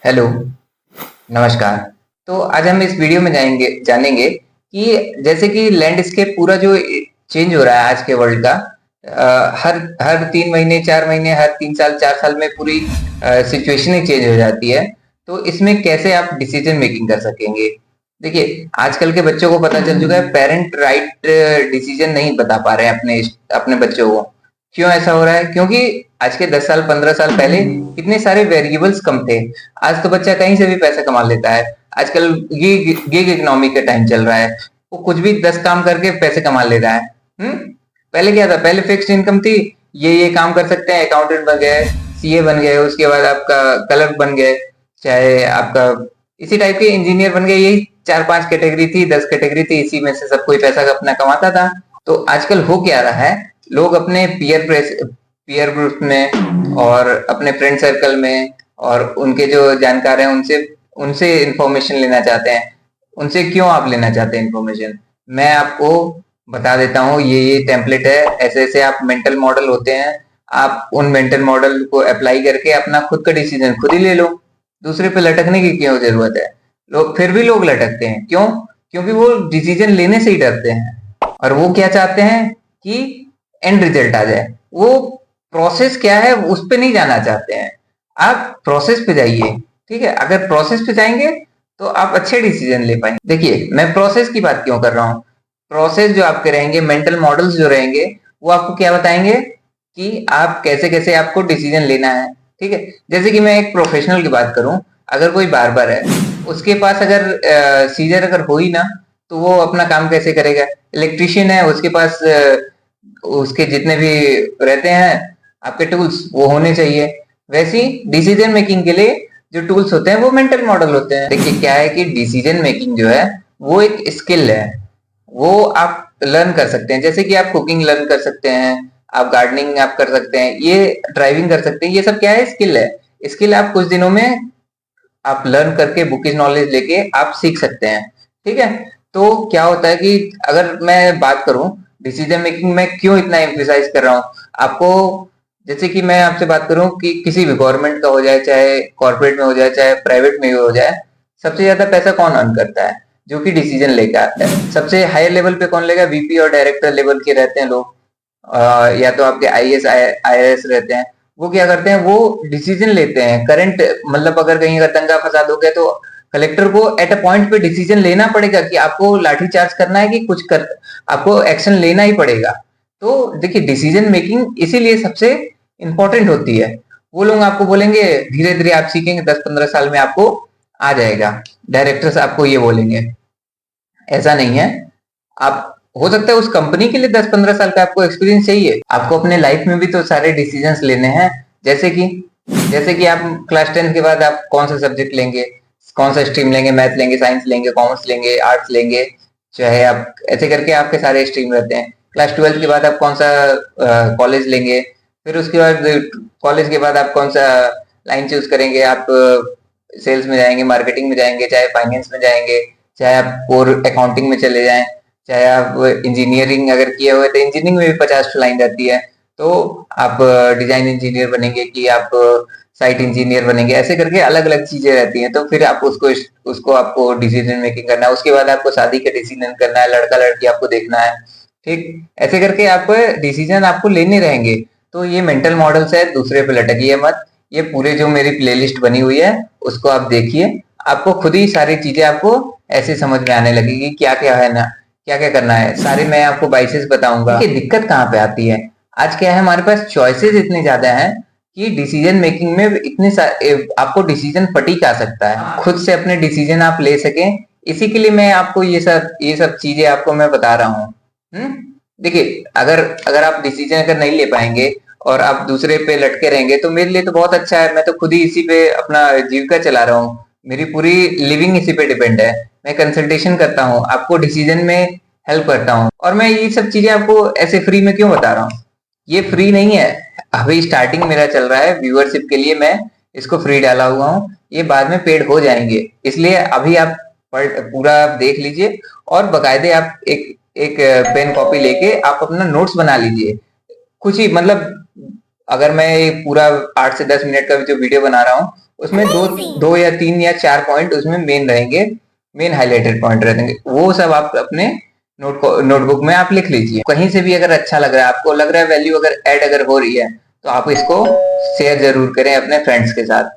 Hello, नमस्कार। तो आज हम इस वीडियो में जानेंगे कि जैसे कि लैंडस्केप पूरा जो चेंज हो रहा है आज के वर्ल्ड का। हर हर 3 महीने 4 महीने, हर 3 साल 4 साल में पूरी सिचुएशन ही चेंज हो जाती है। तो इसमें कैसे आप डिसीजन मेकिंग कर सकेंगे? देखिए, आजकल के बच्चों को पता चल चुका है, पेरेंट राइट डिसीजन नहीं बता पा रहे हैं अपने अपने बच्चों को। क्यों ऐसा हो रहा है? क्योंकि आज के 10 साल 15 साल पहले इतने सारे वेरिएबल्स कम थे। आज तो बच्चा कहीं से भी पैसा कमा लेता है। आजकल गिग इकोनॉमी का टाइम चल रहा है। वो कुछ भी 10 काम करके पैसे कमा ले रहा है। हम्म पहले क्या था? पहले फिक्स्ड इनकम थी। ये काम कर सकते हैं, अकाउंटेंट बन गए, सीए बन गए, उसके बाद आपका क्लर्क बन गए, चाहे आपका इसी टाइप के इंजीनियर बन गए। यही 4 5 कैटेगरी थी, 10 कैटेगरी थी, इसी में से सब कोई पैसा अपना कमाता था। तो आजकल हो क्या रहा है, लोग अपने पीयर ग्रुप में और अपने फ्रेंड सर्कल में और उनके जो जानकार हैं उनसे उनसे इंफॉर्मेशन लेना चाहते हैं। उनसे क्यों आप लेना चाहते हैं इंफॉर्मेशन? मैं आपको बता देता हूँ, ये टेम्पलेट है, ऐसे ऐसे आप मेंटल मॉडल होते हैं। आप उन मेंटल मॉडल को अप्लाई करके अपना खुद का डिसीजन खुद ही ले लो। दूसरे पे लटकने की क्यों जरूरत है? फिर भी लोग लटकते हैं, क्यों? क्योंकि वो डिसीजन लेने से ही डरते हैं। और वो क्या चाहते हैं कि एंड रिजल्ट आ जाए। वो प्रोसेस क्या है उस पे नहीं जाना चाहते हैं। आप प्रोसेस पे जाइए। ठीक है, अगर प्रोसेस पे जाएंगे तो आप अच्छे डिसीजन ले पाएंगे। देखिए, मैं प्रोसेस की बात क्यों कर रहा हूँ। प्रोसेस जो आपके रहेंगे, मेंटल मॉडल्स जो रहेंगे, वो आपको क्या बताएंगे कि आप कैसे कैसे आपको डिसीजन लेना है। ठीक है, जैसे कि मैं एक प्रोफेशनल की बात करूं, अगर कोई बार्बर है, उसके पास अगर सीजर अगर हो ही ना, तो वो अपना काम कैसे करेगा? इलेक्ट्रिशियन है, उसके पास उसके जितने भी रहते हैं आपके टूल्स, वो होने चाहिए। वैसे ही डिसीजन मेकिंग के लिए जो टूल्स होते हैं वो मेंटल मॉडल होते हैं। देखिए, क्या है कि डिसीजन मेकिंग जो है वो एक स्किल है। वो आप लर्न कर सकते हैं, जैसे कि आप कुकिंग लर्न कर सकते हैं, आप गार्डनिंग आप कर सकते हैं, ये ड्राइविंग कर सकते हैं। ये सब क्या है? स्किल है। स्किल आप कुछ दिनों में आप लर्न करके बुकिश नॉलेज लेके आप सीख सकते हैं। ठीक है, तो क्या होता है कि अगर मैं बात करूं डिसीजन मेकिंग में क्यों इतना एम्फेसाइज कर रहा हूं आपको, जैसे कि मैं आपसे बात करूं कि किसी भी गवर्नमेंट का हो जाए, चाहे कॉर्पोरेट में हो जाए, चाहे प्राइवेट में हो जाए, सबसे ज्यादा पैसा कौन अर्न करता है? जो कि डिसीजन लेकर आता है। सबसे हायर लेवल पे कौन लेगा? वीपी और डायरेक्टर लेवल के रहते हैं लोग। या तो आपके आईएएस आईआरएस रहते हैं। वो क्या करते हैं? वो डिसीजन लेते हैं करंट, मतलब अगर कहीं अगर दंगा फसाद हो गया तो कलेक्टर को एट अ पॉइंट पे डिसीजन लेना पड़ेगा कि आपको लाठीचार्ज करना है कि कुछ कर, आपको एक्शन लेना ही पड़ेगा। तो देखिए, डिसीजन मेकिंग इसीलिए सबसे इंपॉर्टेंट होती है। वो लोग आपको बोलेंगे धीरे धीरे आप सीखेंगे, 10 15 साल में आपको आ जाएगा। डायरेक्टर्स आपको ये बोलेंगे। ऐसा नहीं है। आप हो सकता है उस कंपनी के लिए 10 15 साल का आपको एक्सपीरियंस चाहिए। आपको अपने लाइफ में भी तो सारे डिसीजंस लेने हैं। जैसे कि आप क्लास 10 के बाद आप कौन सा सब्जेक्ट लेंगे, कौन सा स्ट्रीम लेंगे, मैथ लेंगे, साइंस लेंगे, कॉमर्स लेंगे, आर्ट्स लेंगे, चाहे आप ऐसे करके आपके सारे स्ट्रीम रहते हैं। क्लास 12 के बाद आप कौन सा कॉलेज लेंगे, फिर उसके बाद कॉलेज के बाद आप कौन सा लाइन चूज करेंगे। आप सेल्स में जाएंगे, मार्केटिंग में जाएंगे, चाहे फाइनेंस में जाएंगे, चाहे आप कोर अकाउंटिंग में चले जाएं, चाहे आप इंजीनियरिंग अगर किए हुए तो इंजीनियरिंग में भी 50 लाइन रहती है। तो आप डिजाइन इंजीनियर बनेंगे कि आप साइट इंजीनियर बनेंगे, ऐसे करके अलग अलग चीजें रहती हैं। तो फिर आप उसको उसको आपको डिसीजन मेकिंग करना है। उसके बाद आपको शादी का डिसीजन करना है, लड़का लड़की आपको देखना है। ठीक, ऐसे करके आपको डिसीजन आपको लेने रहेंगे। तो ये मेंटल मॉडल्स है, दूसरे पे लटकिए मत। ये पूरे जो मेरी प्लेलिस्ट बनी हुई है उसको आप देखिए। आपको खुद ही सारी चीजें आपको ऐसे समझ में आने लगेगी क्या क्या है ना, क्या क्या करना है, सारे मैं आपको बाइसेस बताऊंगा। देखिए, दिक्कत कहाँ पे आती है? आज क्या है, हमारे पास चॉइसेस इतने ज्यादा हैं कि डिसीजन मेकिंग में आपको डिसीजन फटीक आ सकता है। खुद से अपने डिसीजन आप ले सकें, इसी के लिए मैं आपको ये सब चीजें आपको मैं बता रहा हूँ। देखिए, अगर अगर आप डिसीजन अगर नहीं ले पाएंगे और आप दूसरे पे लटके रहेंगे तो मेरे लिए तो बहुत अच्छा है। मैं तो खुद ही इसी पे अपना जीविका चला रहा हूँ। मेरी पूरी लिविंग इसी पे डिपेंड है। मैं कंसल्टेशन करता हूँ, आपको डिसीजन में हेल्प करता हूँ, और मैं ये सब चीजें आपको ऐसे फ्री में क्यों बता रहा हूँ? ये फ्री नहीं है। अभी स्टार्टिंग मेरा चल रहा है, व्यूअरशिप के लिए मैं इसको फ्री डाला हुआ हूँ। ये बाद में पेड हो जाएंगे, इसलिए अभी आप पूरा आप देख लीजिए। और बकायदे आप एक एक पेन कॉपी लेके आप अपना नोट्स बना लीजिए। कुछ ही मतलब, अगर मैं पूरा 8 से 10 मिनट का जो वीडियो बना रहा हूँ उसमें दो दो या तीन या चार पॉइंट उसमें मेन रहेंगे, मेन हाईलाइटेड पॉइंट रहेंगे, वो सब आप अपने नोटबुक में आप लिख लीजिए। कहीं से भी अगर अच्छा लग रहा है, आपको लग रहा है वैल्यू अगर ऐड अगर हो रही है, तो आप इसको शेयर जरूर करें अपने फ्रेंड्स के साथ।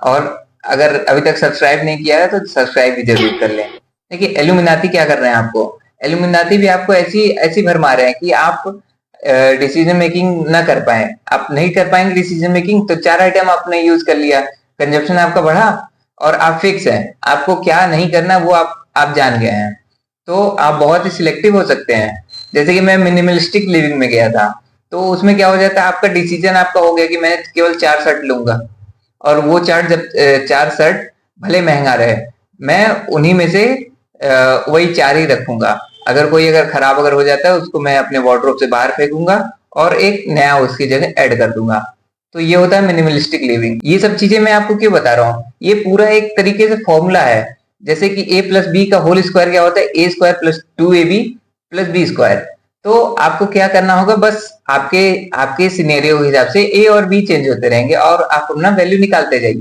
और अगर अभी तक सब्सक्राइब नहीं किया है तो सब्सक्राइब भी जरूर कर लें। देखिए एलुमिनाती क्या कर रहे हैं आपको, एलुमिनाती भी आपको ऐसी ऐसी भरमा रहे हैं कि आप डिसीजन मेकिंग ना कर पाए, आप नहीं कर पाएंगे डिसीजन मेकिंग, तो चार आइटम आपने यूज कर लिया, कंजप्शन आपका बढ़ा और आप फिक्स है, आपको क्या नहीं करना वो आप जान गए हैं, तो आप बहुत ही सिलेक्टिव हो सकते हैं। जैसे कि मैं मिनिमलिस्टिक लिविंग में गया था, तो उसमें क्या हो जाता है, आपका डिसीजन आपका हो गया कि मैं केवल 4 शर्ट लूंगा, और वो चार्ट जब 4 शर्ट भले महंगा रहे, मैं उन्हीं में से वही 4 ही रखूंगा। अगर कोई अगर खराब अगर हो जाता है उसको मैं अपने वार्डरोब से बाहर फेंकूंगा और एक नया उसकी जगह ऐड कर दूंगा। तो ये होता है मिनिमलिस्टिक लिविंग। ये सब चीजें मैं आपको क्यों बता रहा हूँ, ये पूरा एक तरीके से फॉर्मूला है। जैसे कि ए प्लस बी का होल स्क्वायर क्या होता है, A square plus 2ab plus B square. तो आपको क्या करना होगा, बस आपके आपके सिनेरियो के हिसाब से ए और बी चेंज होते रहेंगे और आप अपना वैल्यू निकालते जाइए।